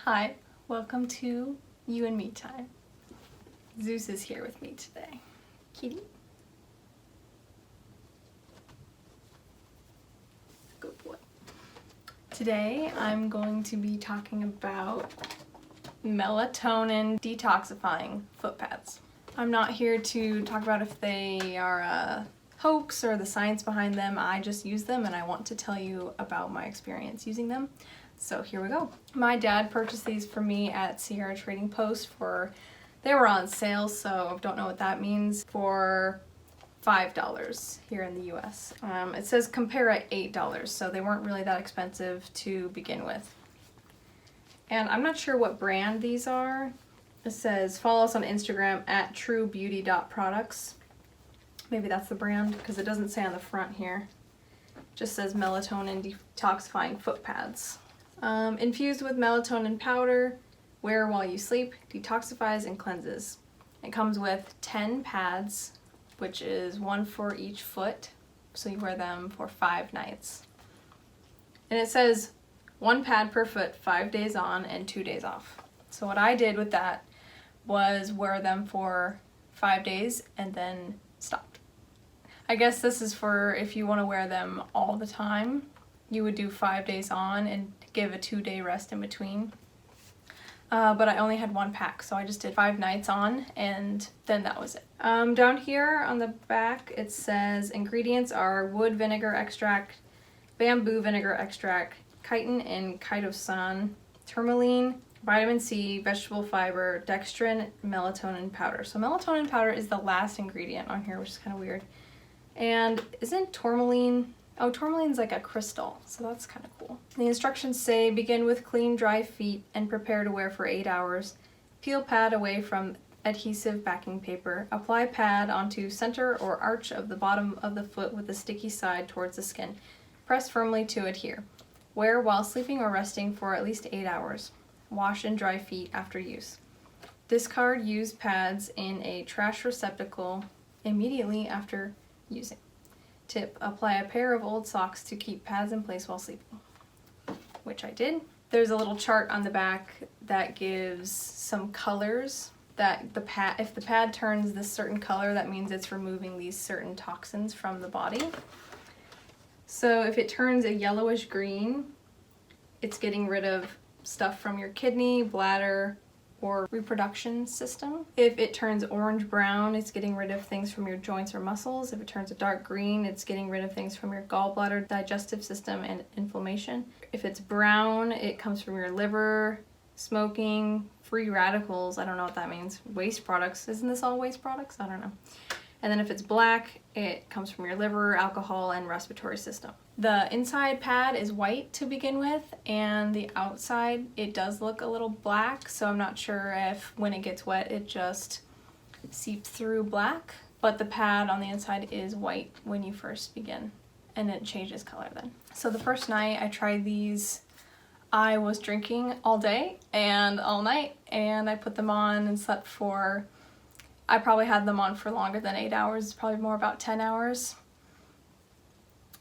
Hi, welcome to You and Me Time. Zeus is here with me today. Kitty? Good boy. Today I'm going to be talking about melatonin detoxifying foot pads. I'm not here to talk about if they are a hoax or the science behind them. I just use them and I want to tell you about my experience using them. So here we go. My dad purchased these for me at Sierra Trading Post they were on sale, so I don't know what that means, for $5 here in the US. It says compare at $8, so they weren't really that expensive to begin with. And I'm not sure what brand these are. It says follow us on Instagram at truebeauty.products. Maybe that's the brand, because it doesn't say on the front here. It just says melatonin detoxifying foot pads. Infused with melatonin powder, wear while you sleep, detoxifies and cleanses. It comes with 10 pads, which is one for each foot, so you wear them for 5 nights. And it says 1 pad per foot, 5 days on and 2 days off. So what I did with that was wear them for 5 days and then stopped. I guess this is for if you want to wear them all the time. You would do 5 days on and give a 2-day rest in between. But I only had 1 pack, so I just did 5 nights on and then that was it. Down here on the back it says ingredients are wood vinegar extract, bamboo vinegar extract, chitin and chitosan, tourmaline, vitamin C, vegetable fiber, dextrin, melatonin powder. So melatonin powder is the last ingredient on here, which is kind of weird. And isn't tourmaline... Oh, tourmaline's like a crystal, so that's kind of cool. The instructions say begin with clean, dry feet and prepare to wear for 8 hours. Peel pad away from adhesive backing paper. Apply pad onto center or arch of the bottom of the foot with the sticky side towards the skin. Press firmly to adhere. Wear while sleeping or resting for at least 8 hours. Wash and dry feet after use. Discard used pads in a trash receptacle immediately after using. Tip, apply a pair of old socks to keep pads in place while sleeping, which I did. There's a little chart on the back that gives some colors that if the pad turns this certain color, that means it's removing these certain toxins from the body. So if it turns a yellowish green, it's getting rid of stuff from your kidney, bladder, or reproduction system. If it turns orange-brown, it's getting rid of things from your joints or muscles. If it turns a dark green, it's getting rid of things from your gallbladder, digestive system, and inflammation. If it's brown, it comes from your liver, smoking, free radicals, I don't know what that means, waste products. Isn't this all waste products? I don't know. And then if it's black, it comes from your liver, alcohol, and respiratory system. The inside pad is white to begin with, and the outside, it does look a little black, so I'm not sure if when it gets wet, it just seeps through black. But the pad on the inside is white when you first begin, and it changes color then. So the first night I tried these, I was drinking all day and all night, and I put them on and slept for, I probably had them on for longer than 8 hours, probably more about 10 hours.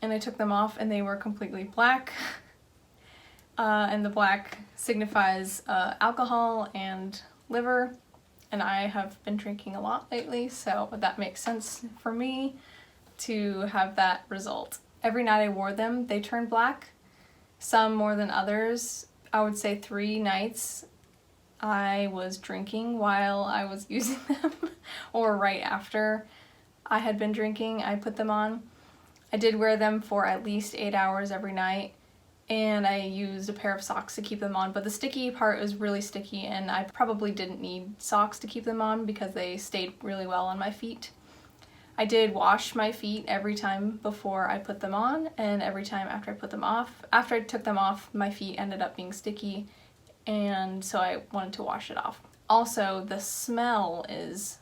And I took them off and they were completely black. And the black signifies alcohol and liver. And I have been drinking a lot lately, so that makes sense for me to have that result. Every night I wore them, they turned black. Some more than others. I would say 3 nights I was drinking while I was using them, or right after I had been drinking, I put them on. I did wear them for at least 8 hours every night, and I used a pair of socks to keep them on, but the sticky part was really sticky, and I probably didn't need socks to keep them on because they stayed really well on my feet. I did wash my feet every time before I put them on, and every time after I put them off. After I took them off, my feet ended up being sticky, and so I wanted to wash it off. Also, the smell is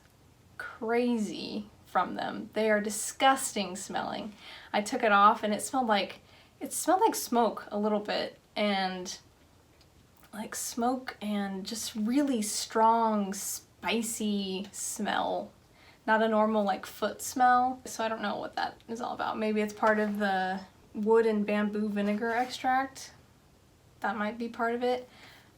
crazy from them. They are disgusting smelling. I took it off and it smelled like smoke a little bit, and like smoke and just really strong, spicy smell. Not a normal like foot smell. So I don't know what that is all about. Maybe it's part of the wood and bamboo vinegar extract. That might be part of it.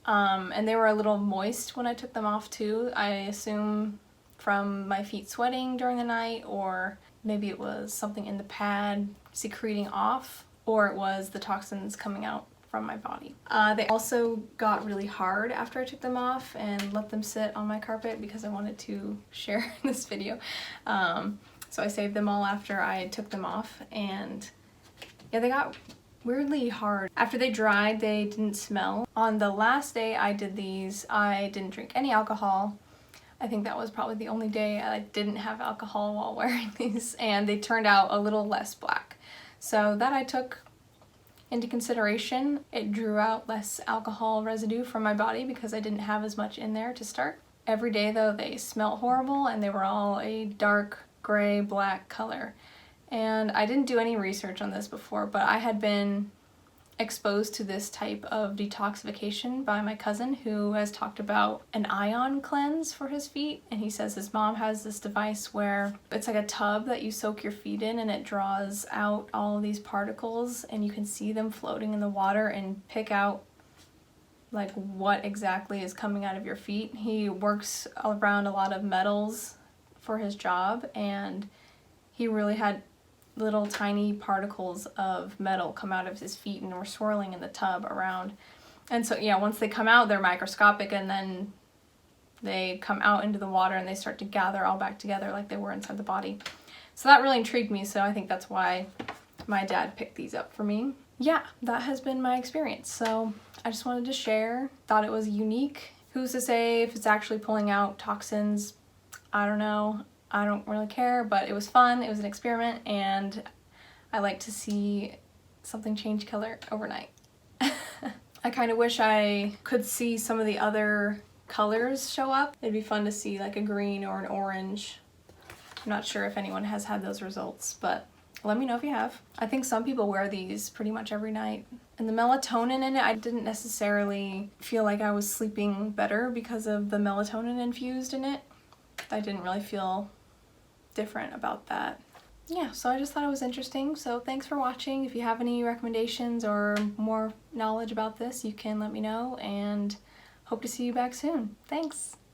And they were a little moist when I took them off too. I assume from my feet sweating during the night, or maybe it was something in the pad secreting off, or it was the toxins coming out from my body. They also got really hard after I took them off and let them sit on my carpet because I wanted to share this video. So I saved them all after I took them off, and yeah, they got weirdly hard. After they dried, they didn't smell. On the last day I did these, I didn't drink any alcohol. I think that was probably the only day I didn't have alcohol while wearing these, and they turned out a little less black. So that I took into consideration. It drew out less alcohol residue from my body because I didn't have as much in there to start. Every day though, they smelled horrible, and they were all a dark gray black color. And I didn't do any research on this before, but I had been exposed to this type of detoxification by my cousin, who has talked about an ion cleanse for his feet. And he says his mom has this device where it's like a tub that you soak your feet in, and it draws out all of these particles, and you can see them floating in the water and pick out like what exactly is coming out of your feet. He works around a lot of metals for his job, and he really had little tiny particles of metal come out of his feet and were swirling in the tub around. And so yeah, once they come out, they're microscopic, and then they come out into the water and they start to gather all back together like they were inside the body. So that really intrigued me, so I think that's why my dad picked these up for me. Yeah, that has been my experience, so I just wanted to share. Thought it was unique. Who's to say if it's actually pulling out toxins? I don't know. I don't really care, but it was fun. It was an experiment, and I like to see something change color overnight. I kind of wish I could see some of the other colors show up. It'd be fun to see like a green or an orange. I'm not sure if anyone has had those results, but let me know if you have. I think some people wear these pretty much every night. And the melatonin in it, I didn't necessarily feel like I was sleeping better because of the melatonin infused in it. I didn't really feel different about that. Yeah, so I just thought it was interesting. So thanks for watching. If you have any recommendations or more knowledge about this, you can let me know, and hope to see you back soon. Thanks.